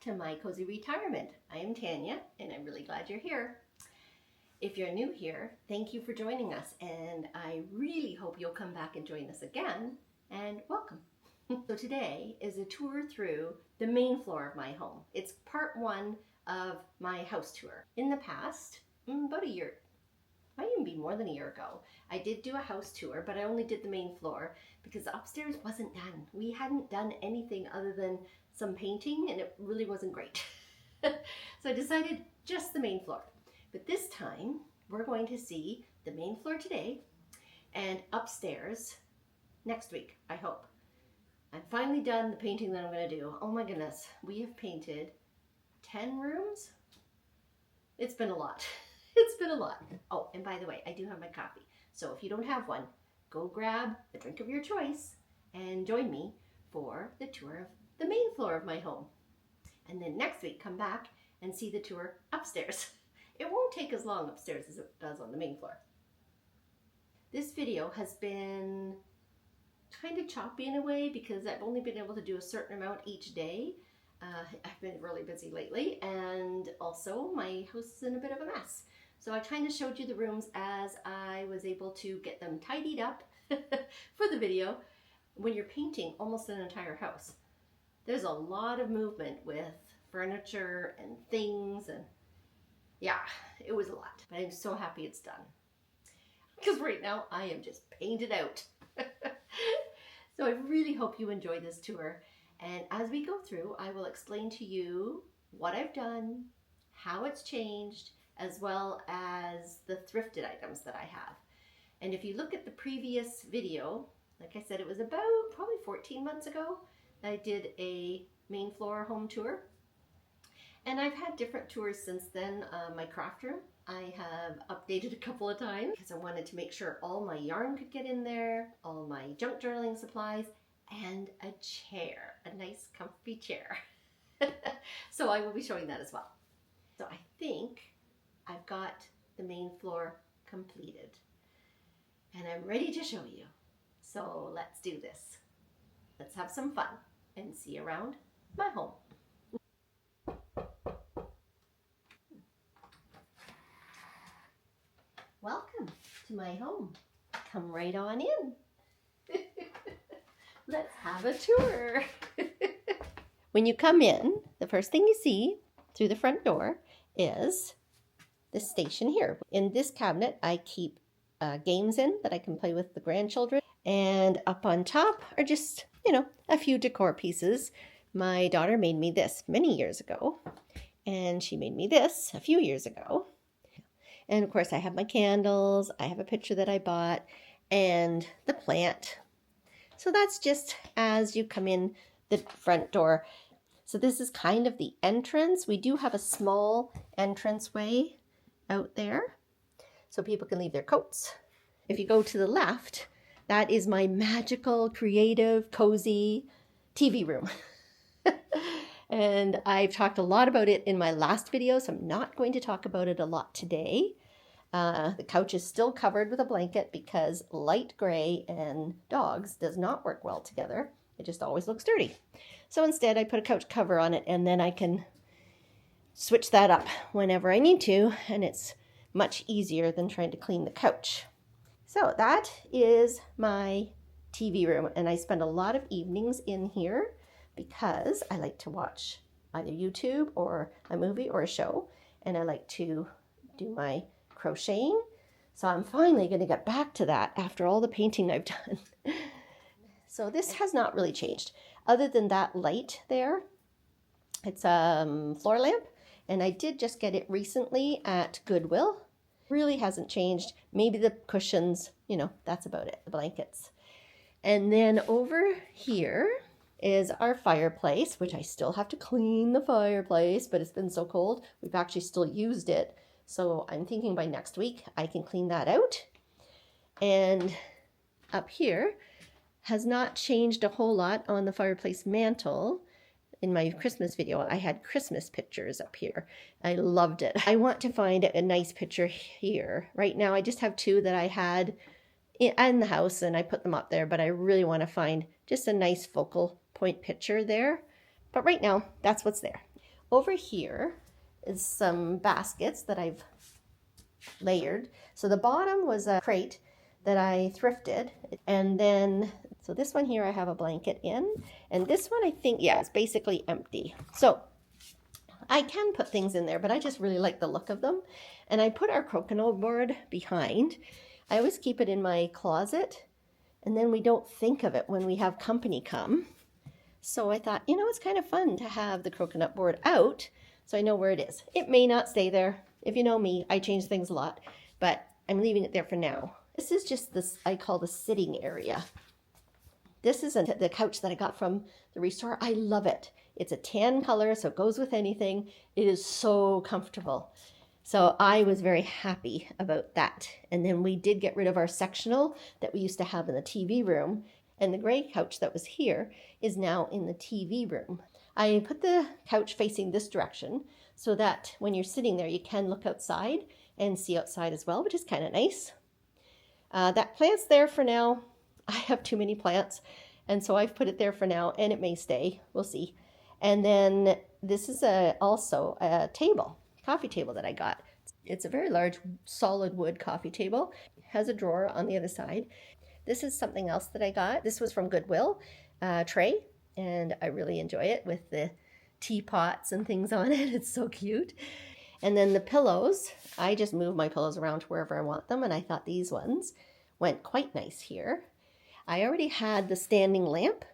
to my cozy retirement. I am Tanya and I'm really glad you're here. If you're new here, thank you for joining us, and I really hope you'll come back and join us again, and welcome. So today is a tour through the main floor of my home. It's part one of my house tour. In the past, about a year, might even be more than a year ago, I did do a house tour, but I only did the main floor because upstairs wasn't done. We hadn't done anything other than some painting, and it really wasn't great. So I decided just the main floor. But this time, we're going to see the main floor today and upstairs next week, I hope. I'm finally done the painting that I'm going to do. Oh my goodness, we have painted 10 rooms. It's been a lot. It's been a lot. Oh, and by the way, I do have my coffee. So if you don't have one, go grab a drink of your choice and join me for the tour of the main floor of my home. And then next week, come back and see the tour upstairs. It won't take as long upstairs as it does on the main floor. This video has been kind of choppy in a way because I've only been able to do a certain amount each day. I've been really busy lately, and also my house is in a bit of a mess. So I kind of showed you the rooms as I was able to get them tidied up for the video. When you're painting almost an entire house, there's a lot of movement with furniture and things, and yeah, it was a lot, but I'm so happy it's done. Because right now I am just painted out. So I really hope you enjoy this tour. And as we go through, I will explain to you what I've done, how it's changed, as well as the thrifted items that I have. And if you look at the previous video, like I said, it was about probably 14 months ago that I did a main floor home tour. And I've had different tours since then. My craft room, I have updated a couple of times because I wanted to make sure all my yarn could get in there, all my junk journaling supplies, and a chair, a nice comfy chair. So I will be showing that as well. So I think I've got the main floor completed and I'm ready to show you. So let's do this. Let's have some fun and see around my home. Welcome to my home. Come right on in. Let's have a tour. When you come in, the first thing you see through the front door is this station here. In this cabinet, I keep games in that I can play with the grandchildren. And up on top are just, a few decor pieces. My daughter made me this many years ago, and she made me this a few years ago. And of course I have my candles, I have a picture that I bought, and the plant. So that's just as you come in the front door. So this is kind of the entrance. We do have a small entranceway out there so people can leave their coats. If you go to the left, that is my magical, creative, cozy TV room. And I've talked a lot about it in my last video, so I'm not going to talk about it a lot today. The couch is still covered with a blanket because light gray and dogs does not work well together. It just always looks dirty. So instead I put a couch cover on it, and then I can switch that up whenever I need to, and it's much easier than trying to clean the couch. So that is my TV room, and I spend a lot of evenings in here because I like to watch either YouTube or a movie or a show, and I like to do my crocheting. So I'm finally going to get back to that after all the painting I've done. So this has not really changed other than that light there. It's a floor lamp, and I did just get it recently at Goodwill. Really hasn't changed. Maybe the cushions, that's about it, the blankets. And then over here is our fireplace, which I still have to clean the fireplace, but it's been so cold, we've actually still used it. So I'm thinking by next week I can clean that out. And up here has not changed a whole lot on the fireplace mantle. In my Christmas video, I had Christmas pictures up here. I loved it. I want to find a nice picture here. Right now I just have two that I had in the house and I put them up there, but I really want to find just a nice focal point picture there. But right now, that's what's there. Over here is some baskets that I've layered. So the bottom was a crate that I thrifted, and then so this one here I have a blanket in, and this one I think, yeah, it's basically empty. So I can put things in there, but I just really like the look of them. And I put our coconut board behind. I always keep it in my closet, and then we don't think of it when we have company come. So I thought, you know, it's kind of fun to have the coconut board out so I know where it is. It may not stay there. If you know me, I change things a lot, but I'm leaving it there for now. This is just this, I call the sitting area. This is the couch that I got from the restore. I love it. It's a tan color, so it goes with anything. It is so comfortable. So I was very happy about that. And then we did get rid of our sectional that we used to have in the TV room. And the gray couch that was here is now in the TV room. I put the couch facing this direction so that when you're sitting there, you can look outside and see outside as well, which is kind of nice. That plant's there for now. I have too many plants, and so I've put it there for now, and it may stay. We'll see. And then this is also a table, coffee table that I got. It's a very large solid wood coffee table. It has a drawer on the other side. This is something else that I got. This was from Goodwill, tray, and I really enjoy it with the teapots and things on it. It's so cute. And then the pillows, I just move my pillows around to wherever I want them, and I thought these ones went quite nice here. I already had the standing lamp,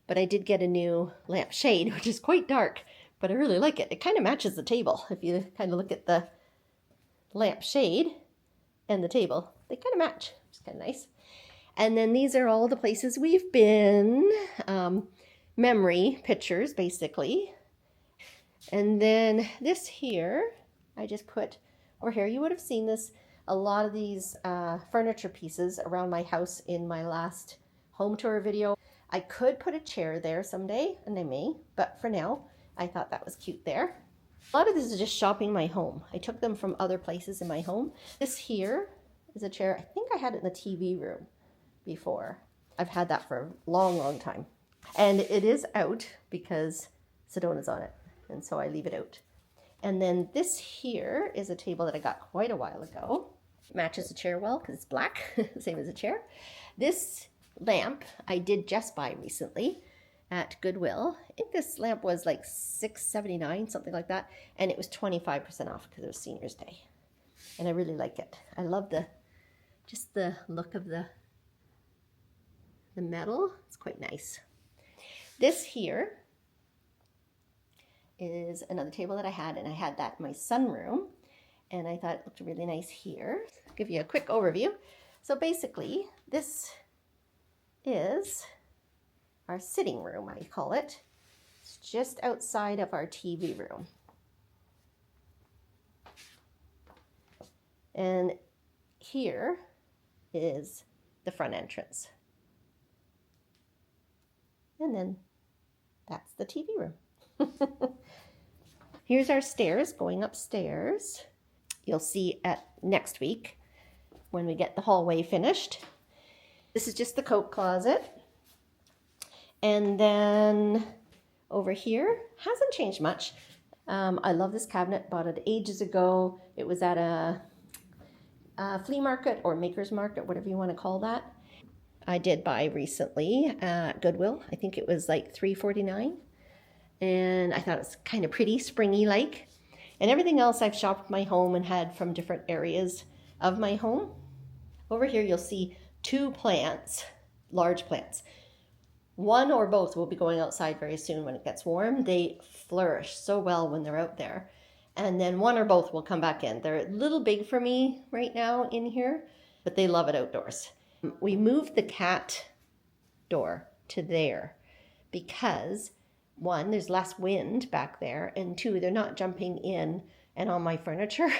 but I did get a new lamp shade, which is quite dark, but I really like it. It kind of matches the table. If you kind of look at the lamp shade and the table, they kind of match, which is kind of nice. And then these are all the places we've been, memory pictures, basically. And then this here, I just put over here. You would have seen this, a lot of these furniture pieces around my house in my last home tour video. I could put a chair there someday, and I may, but for now, I thought that was cute there. A lot of this is just shopping my home. I took them from other places in my home. This here is a chair. I think I had it in the TV room before. I've had that for a long, long time. And it is out because Sedona's on it, and so I leave it out. And then this here is a table that I got quite a while ago. Matches the chair well because it's black, same as a chair. This lamp I did just buy recently at Goodwill. I think this lamp was like $6.79, something like that, and it was 25% off because it was Senior's Day. And I really like it. I love just the look of the metal. It's quite nice. This here is another table that I had, and I had that in my sunroom, and I thought it looked really nice here. I'll give you a quick overview. So basically, this is our sitting room, I call it. It's just outside of our TV room. And here is the front entrance. And then that's the TV room. Here's our stairs going upstairs. You'll see at next week when we get the hallway finished. This is just the coat closet. And then over here, hasn't changed much. I love this cabinet, bought it ages ago. It was at a flea market or maker's market, whatever you want to call that. I did buy recently at Goodwill. I think it was like $3.49. And I thought it was kind of pretty, springy like. And everything else I've shopped my home and had from different areas of my home. Over here you'll see two plants, large plants. One or both will be going outside very soon when it gets warm. They flourish so well when they're out there. And then one or both will come back in. They're a little big for me right now in here, but they love it outdoors. We moved the cat door to there because one, there's less wind back there, and two, they're not jumping in and on my furniture.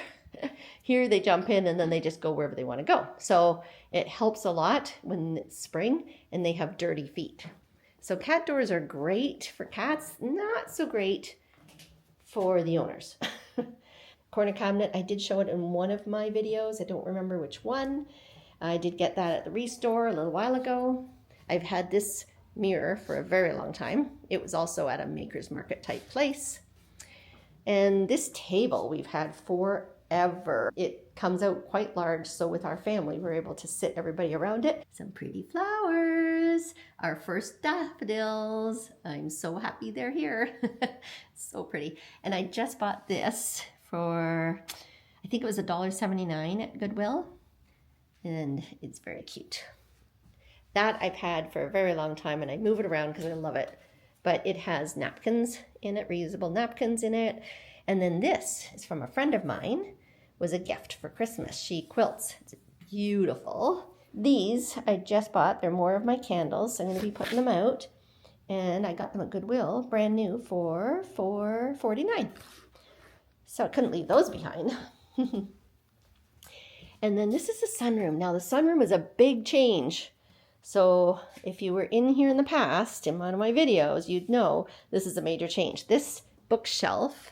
Here they jump in and then they just go wherever they want to go. So it helps a lot when it's spring and they have dirty feet. So cat doors are great for cats, not so great for the owners. Corner cabinet, I did show it in one of my videos. I don't remember which one. I did get that at the Restore a little while ago. I've had this mirror for a very long time. It was also at a maker's market type place. And this table we've had forever. It comes out quite large, so with our family, we're able to sit everybody around it. Some pretty flowers, our first daffodils. I'm so happy they're here. So pretty. And I just bought this for, I think it was $1.79 at Goodwill, and it's very cute. That I've had for a very long time, and I move it around because I love it. But it has napkins in it, reusable napkins in it. And then this is from a friend of mine, was a gift for Christmas. She quilts. It's beautiful. These I just bought. They're more of my candles. So I'm going to be putting them out. And I got them at Goodwill, brand new, for $4.49. So I couldn't leave those behind. And then this is the sunroom. Now the sunroom is a big change. So if you were in here in the past, in one of my videos, you'd know this is a major change. This bookshelf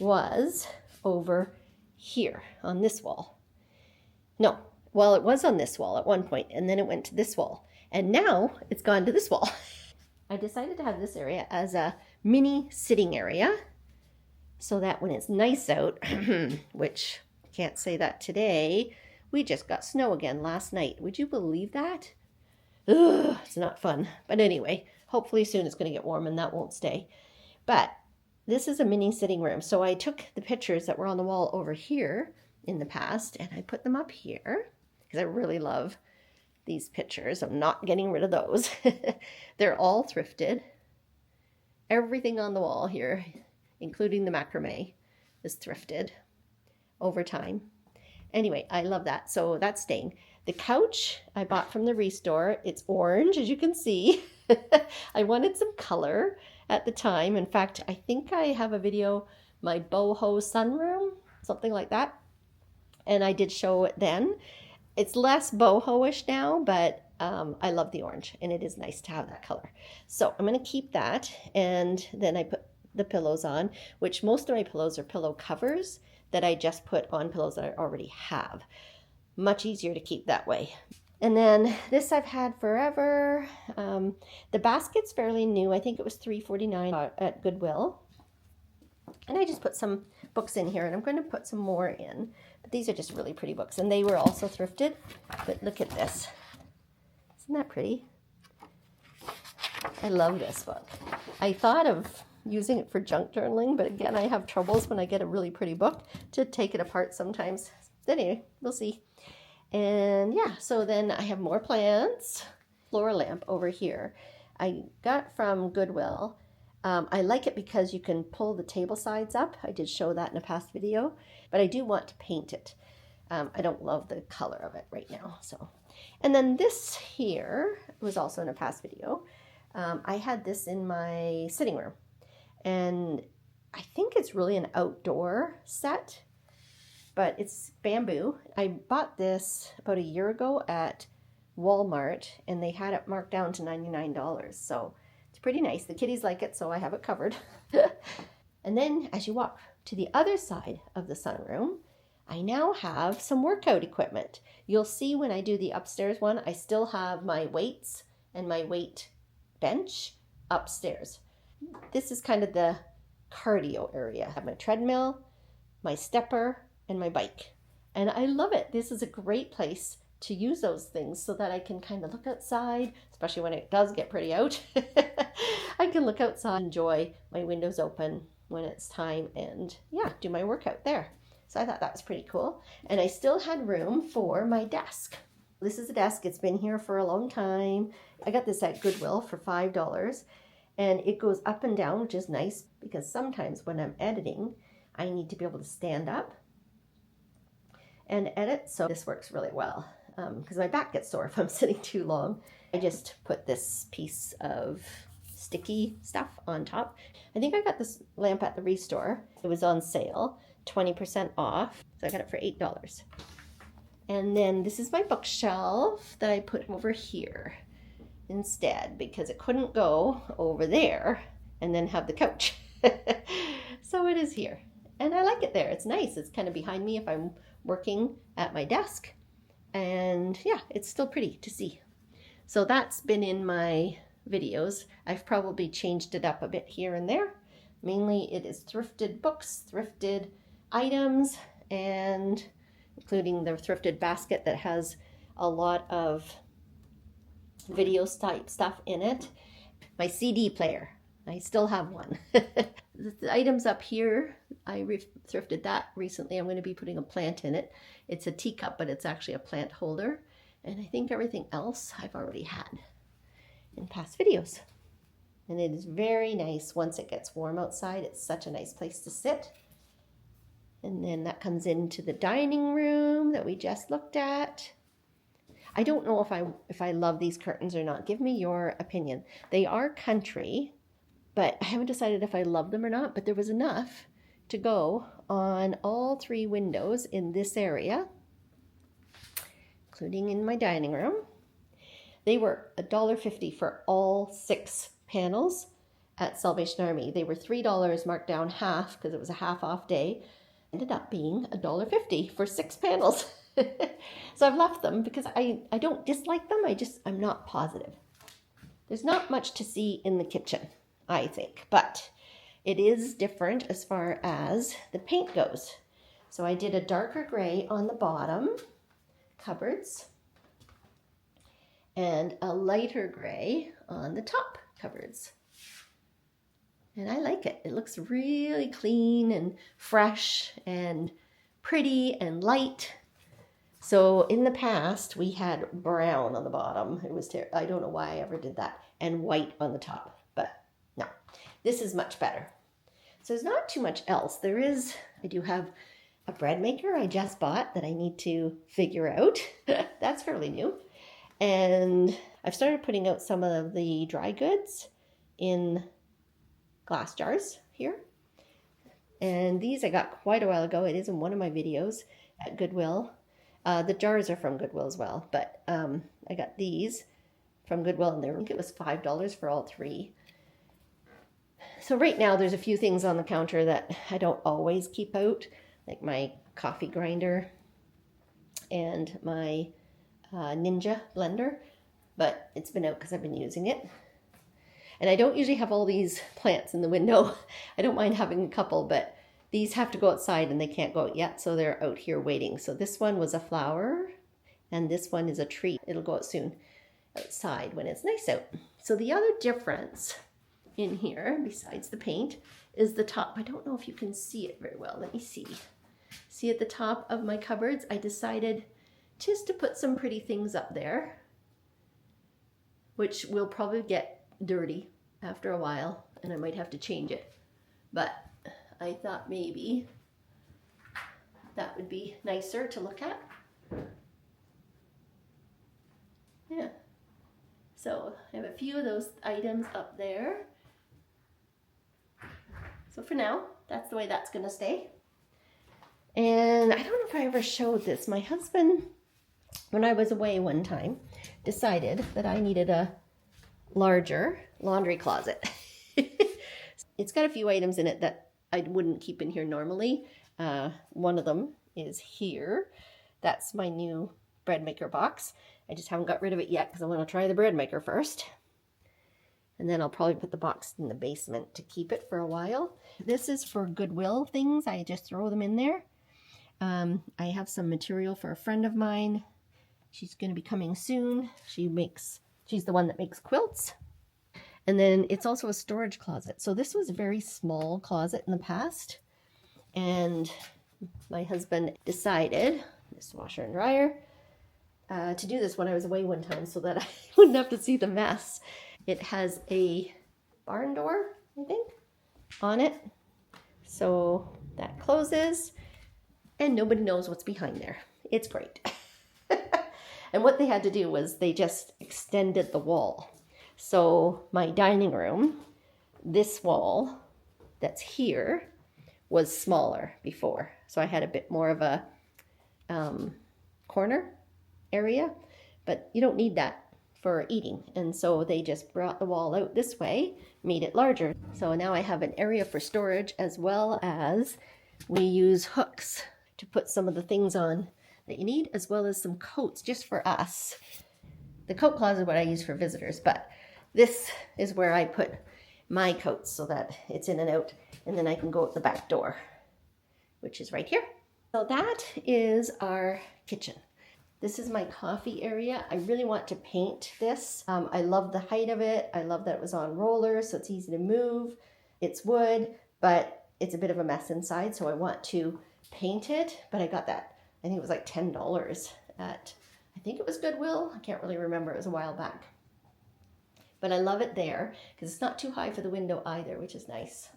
was over here on this wall. No, well, it was on this wall at one point, and then it went to this wall. And now it's gone to this wall. I decided to have this area as a mini sitting area so that when it's nice out, which I can't say that today, we just got snow again last night. Would you believe that? Ugh, it's not fun. But anyway, hopefully soon it's going to get warm and that won't stay. But this is a mini sitting room. So I took the pictures that were on the wall over here in the past and I put them up here because I really love these pictures. I'm not getting rid of those. They're all thrifted. Everything on the wall here, including the macrame, is thrifted over time. Anyway, I love that. So that's staying. The couch I bought from the Restore. It's orange, as you can see. I wanted some color at the time. In fact, I think I have a video, my boho sunroom, something like that. And I did show it then. It's less boho-ish now, but I love the orange and it is nice to have that color. So I'm going to keep that. And then I put the pillows on, which most of my pillows are pillow covers that I just put on pillows that I already have. Much easier to keep that way. And then this I've had forever. The basket's fairly new. I think it was $3.49 at Goodwill. And I just put some books in here and I'm going to put some more in. But these are just really pretty books and they were also thrifted. But look at this. Isn't that pretty? I love this book. I thought of using it for junk journaling, but again, I have troubles when I get a really pretty book to take it apart sometimes. But anyway, we'll see. And yeah, so then I have more plants. Floor lamp over here. I got from Goodwill. I like it because you can pull the table sides up. I did show that in a past video, but I do want to paint it. I don't love the color of it right now. So, and then this here was also in a past video. I had this in my sitting room. And I think it's really an outdoor set, but it's bamboo. I bought this about a year ago at Walmart and they had it marked down to $99. So it's pretty nice. The kitties like it, so I have it covered. And then as you walk to the other side of the sunroom, I now have some workout equipment. You'll see when I do the upstairs one, I still have my weights and my weight bench upstairs. This is kind of the cardio area. I have my treadmill, my stepper, and my bike. And I love it. This is a great place to use those things so that I can kind of look outside, especially when it does get pretty out. I can look outside, enjoy my windows open when it's time, and yeah, do my workout there. So I thought that was pretty cool. And I still had room for my desk. This is a desk. It's been here for a long time. I got this at Goodwill for $5. And it goes up and down, which is nice because sometimes when I'm editing, I need to be able to stand up and edit. So this works really well because my back gets sore if I'm sitting too long. I just put this piece of sticky stuff on top. I think I got this lamp at the Restore. It was on sale, 20% off. So I got it for $8. And then this is my bookshelf that I put over here instead because it couldn't go over there and then have the couch. So it is here and I like it there. It's nice. It's kind of behind me if I'm working at my desk, and yeah, it's still pretty to see. So that's been in my videos. I've probably changed it up a bit here and there, Mainly it is thrifted books, thrifted items, and including the thrifted basket that has a lot of video type stuff in it. My CD player, I still have one. The items up here, I thrifted that recently. I'm going to be putting a plant in it. It's a teacup, but it's actually a plant holder. And I think everything else I've already had in past videos. And it is very nice once it gets warm outside. It's such a nice place to sit. And then that comes into the dining room that we just looked at. I don't know if I love these curtains or not. Give me your opinion. They are country, but I haven't decided if I love them or not. But there was enough to go on all 3 windows in this area, including in my dining room. They were $1.50 for all 6 panels at Salvation Army. They were $3 marked down half because it was a half off day. Ended up being $1.50 for 6 panels. So I've left them because I don't dislike them. I'm not positive. There's not much to see in the kitchen, I think, but it is different as far as the paint goes. So I did a darker gray on the bottom cupboards and a lighter gray on the top cupboards. And I like it. It looks really clean and fresh and pretty and light. So in the past, we had brown on the bottom. It was I don't know why I ever did that. And white on the top. But no, this is much better. So there's not too much else. I do have a bread maker I just bought that I need to figure out. That's fairly new. And I've started putting out some of the dry goods in glass jars here. And these I got quite a while ago. It is in one of my videos at Goodwill. The jars are from Goodwill as well, but I got these from Goodwill, and I think it was $5 for all 3. So right now there's a few things on the counter that I don't always keep out, like my coffee grinder and my Ninja blender, but it's been out because I've been using it. And I don't usually have all these plants in the window. I don't mind having a couple, but these have to go outside and they can't go out yet, so they're out here waiting. So this one was a flower and this one is a tree. It'll go out soon outside when it's nice out. So the other difference in here, besides the paint, is the top. I don't know if you can see it very well. Let me see. See at the top of my cupboards, I decided just to put some pretty things up there, which will probably get dirty after a while and I might have to change it. But I thought maybe that would be nicer to look at. Yeah. So I have a few of those items up there. So for now, that's the way that's going to stay. And I don't know if I ever showed this. My husband, when I was away one time, decided that I needed a larger laundry closet. It's got a few items in it that I wouldn't keep in here normally. One of them is here. That's my new bread maker box. I just haven't got rid of it yet because I want to try the bread maker first. And then I'll probably put the box in the basement to keep it for a while. This is for Goodwill things. I just throw them in there. I have some material for a friend of mine. She's going to be coming soon. She's the one that makes quilts. And then it's also a storage closet. So this was a very small closet in the past. And my husband decided, this washer and dryer, to do this when I was away one time so that I wouldn't have to see the mess. It has a barn door, I think, on it. So that closes and nobody knows what's behind there. It's great. And what they had to do was they just extended the wall. So my dining room, this wall that's here was smaller before. So I had a bit more of a corner area, but you don't need that for eating. And so they just brought the wall out this way, made it larger. So now I have an area for storage, as well as we use hooks to put some of the things on that you need, as well as some coats just for us. The coat closet is what I use for visitors, but this is where I put my coats so that it's in and out, and then I can go out the back door, which is right here. So that is our kitchen. This is my coffee area. I really want to paint this. I love the height of it. I love that it was on rollers, so it's easy to move. It's wood, but it's a bit of a mess inside, so I want to paint it. But I got that, I think it was like $10 at, I think it was Goodwill. I can't really remember. It was a while back. But I love it there because it's not too high for the window either, which is nice.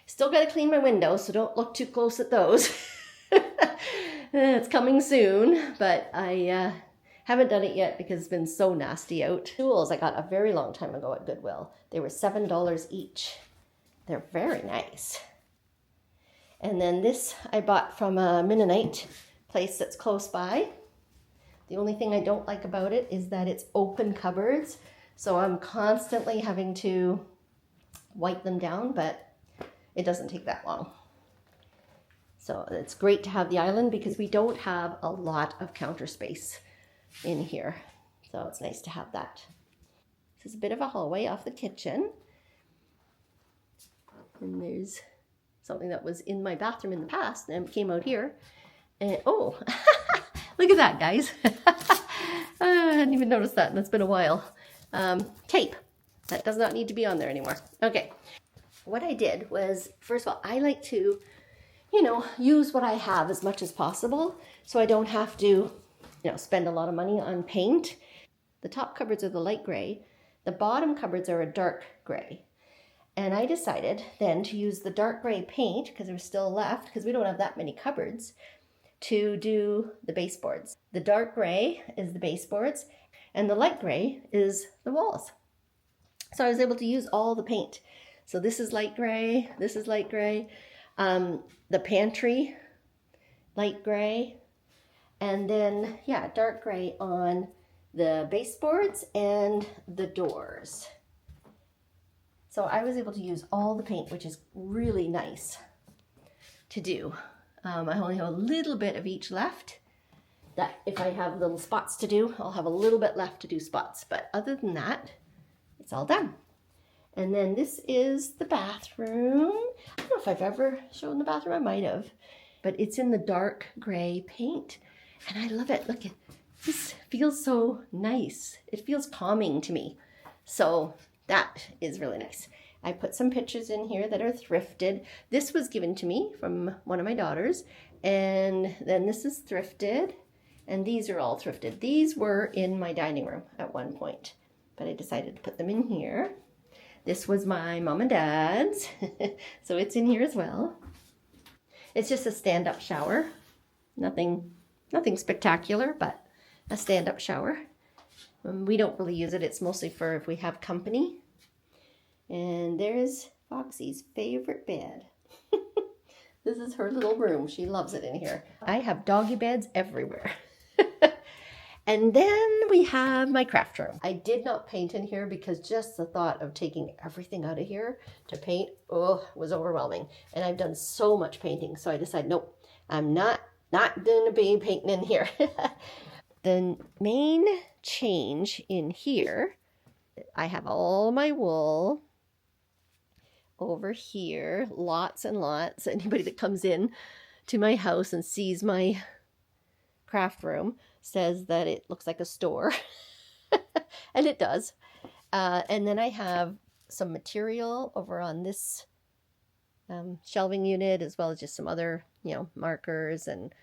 Still got to clean my windows, so don't look too close at those. It's coming soon, but I haven't done it yet because it's been so nasty out. Tools I got a very long time ago at Goodwill. They were $7 each. They're very nice. And then this I bought from a Mennonite place that's close by. The only thing I don't like about it is that it's open cupboards, so I'm constantly having to wipe them down, but it doesn't take that long. So it's great to have the island because we don't have a lot of counter space in here. So it's nice to have that. This is a bit of a hallway off the kitchen. And there's something that was in my bathroom in the past and came out here. And oh, look at that, guys. I hadn't even noticed that, and it's been a while. Tape. That does not need to be on there anymore. Okay. What I did was, first of all, I like to use what I have as much as possible so I don't have to, spend a lot of money on paint. The top cupboards are the light gray. The bottom cupboards are a dark gray. And I decided then to use the dark gray paint, because there's still left, because we don't have that many cupboards, to do the baseboards. The dark gray is the baseboards, and the light gray is the walls. So I was able to use all the paint. So this is light gray, this is light gray. The pantry, light gray, and then, dark gray on the baseboards and the doors. So I was able to use all the paint, which is really nice to do. I only have a little bit of each left. That if I have little spots to do, I'll have a little bit left to do spots. But other than that, it's all done. And then this is the bathroom. I don't know if I've ever shown the bathroom. I might have. But it's in the dark gray paint. And I love it. Look, this feels so nice. It feels calming to me. So that is really nice. I put some pictures in here that are thrifted. This was given to me from one of my daughters. And then this is thrifted. And these are all thrifted. These were in my dining room at one point. But I decided to put them in here. This was my mom and dad's, so it's in here as well. It's just a stand-up shower. Nothing spectacular, but a stand-up shower. We don't really use it. It's mostly for if we have company. And there's Foxy's favorite bed. This is her little room. She loves it in here. I have doggy beds everywhere. And then we have my craft room. I did not paint in here because just the thought of taking everything out of here to paint, was overwhelming. And I've done so much painting, so I decided, nope, I'm not going to be painting in here. The main change in here, I have all my wool over here, lots and lots. Anybody that comes in to my house and sees my craft room says that it looks like a store. And it does. And then I have some material over on this shelving unit, as well as just some other, markers and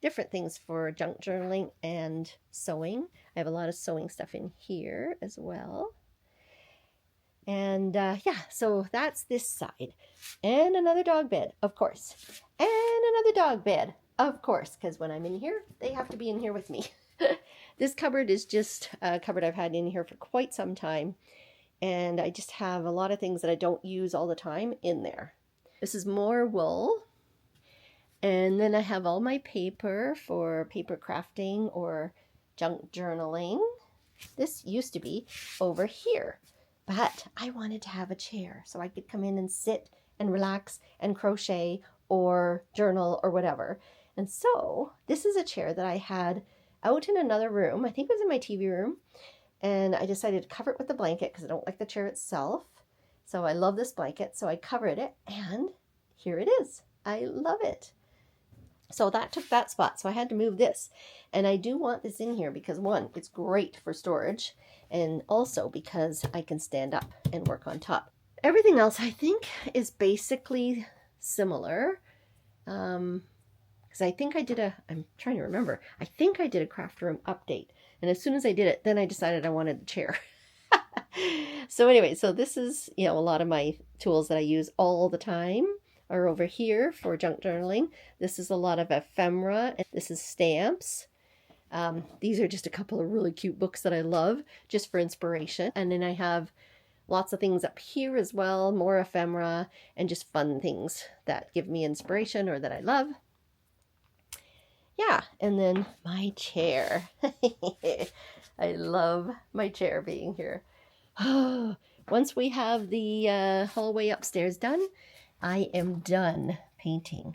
different things for junk journaling and sewing. I have a lot of sewing stuff in here as well. And so that's this side. And another dog bed, of course. And another dog bed, of course, because when I'm in here, they have to be in here with me. This cupboard is just a cupboard I've had in here for quite some time. And I just have a lot of things that I don't use all the time in there. This is more wool. And then I have all my paper for paper crafting or junk journaling. This used to be over here, but I wanted to have a chair so I could come in and sit and relax and crochet or journal or whatever. And so this is a chair that I had out in another room. I think it was in my TV room. And I decided to cover it with a blanket because I don't like the chair itself. So I love this blanket. So I covered it and here it is. I love it. So that took that spot. So I had to move this. And I do want this in here because one, it's great for storage. And also because I can stand up and work on top. Everything else I think is basically similar. Because I think I did I'm trying to remember. I think I did a craft room update. And as soon as I did it, then I decided I wanted the chair. So anyway, so this is, a lot of my tools that I use all the time are over here for junk journaling. This is a lot of ephemera, and this is stamps. These are just a couple of really cute books that I love just for inspiration. And then I have lots of things up here as well, more ephemera and just fun things that give me inspiration or that I love. Yeah, and then my chair. I love my chair being here. Once we have the hallway upstairs done, I am done painting.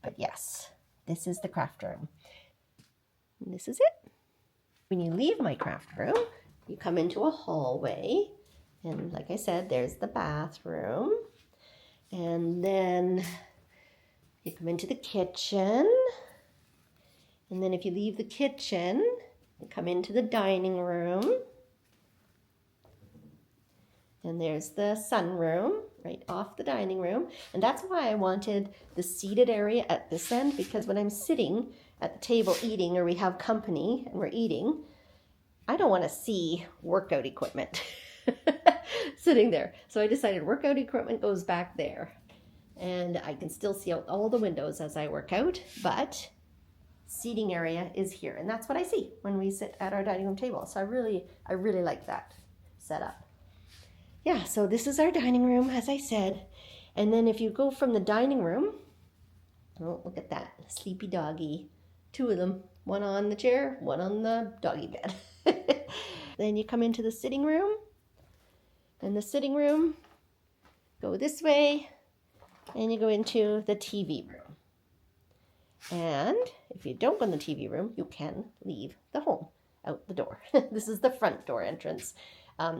But yes, this is the craft room. And this is it. When you leave my craft room, you come into a hallway. And like I said, there's the bathroom. And then you come into the kitchen. And then if you leave the kitchen, you come into the dining room. And there's the sunroom right off the dining room. And that's why I wanted the seated area at this end, because when I'm sitting at the table eating, or we have company and we're eating, I don't want to see workout equipment sitting there. So I decided workout equipment goes back there. And I can still see out all the windows as I work out, but seating area is here. And that's what I see when we sit at our dining room table. So I really like that setup. Yeah, so this is our dining room, as I said. And then if you go from the dining room, oh, look at that, sleepy doggy. Two of them, one on the chair, one on the doggy bed. Then you come into the sitting room. And the sitting room, go this way, and you go into the TV room. And if you don't go in the TV room, you can leave the home out the door. This is the front door entrance.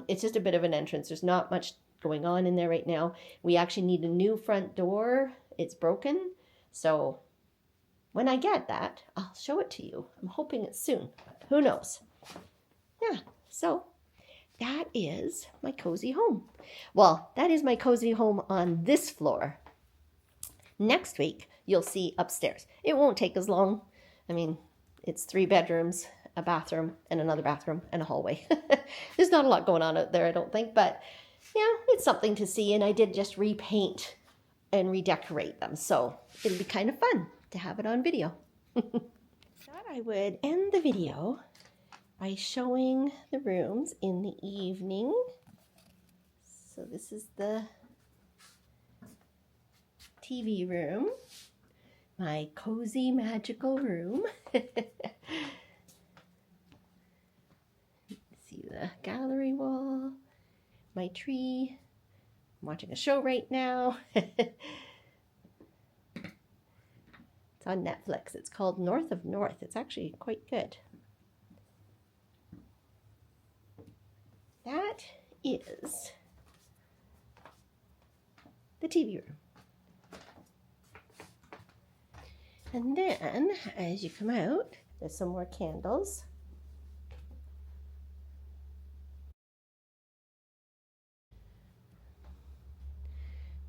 It's just a bit of an entrance. There's not much going on in there right now. We actually need a new front door. It's broken. So when I get that, I'll show it to you. I'm hoping it's soon, but who knows? Yeah, so that is my cozy home. Well, that is my cozy home on this floor. Next week, you'll see upstairs. It won't take as long. I mean, it's 3 bedrooms, a bathroom, and another bathroom, and a hallway. There's not a lot going on out there, I don't think, but yeah, it's something to see. And I did just repaint and redecorate them, so it'll be kind of fun to have it on video. Thought I would end the video by showing the rooms in the evening. So this is the TV room, my cozy magical room. See the gallery wall, my tree. I'm watching a show right now. It's on Netflix. It's called North of North. It's actually quite good. That is the TV room. And then, as you come out, there's some more candles.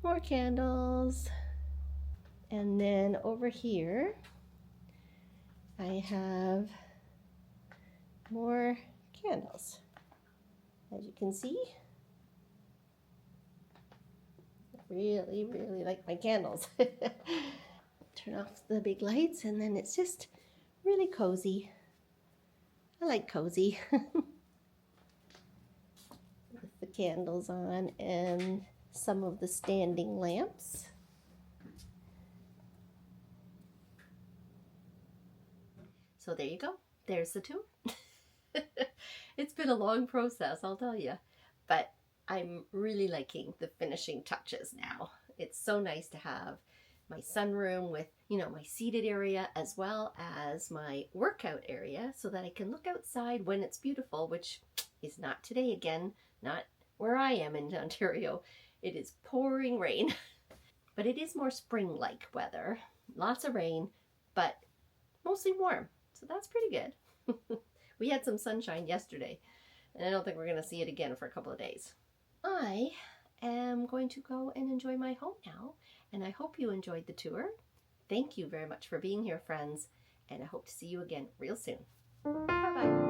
More candles. And then over here, I have more candles. As you can see, I really like my candles. Turn off the big lights, and then it's just really cozy. I like cozy. With the candles on and some of the standing lamps. So there you go. There's the two. It's been a long process, I'll tell you. But I'm really liking the finishing touches now. It's so nice to have my sunroom with, my seated area as well as my workout area so that I can look outside when it's beautiful, which is not today again, not Where I am in Ontario, it is pouring rain, but it is more spring-like weather. Lots of rain, but mostly warm, so that's pretty good. We had some sunshine yesterday, and I don't think we're going to see it again for a couple of days. I am going to go and enjoy my home now, and I hope you enjoyed the tour. Thank you very much for being here, friends, and I hope to see you again real soon. Bye-bye.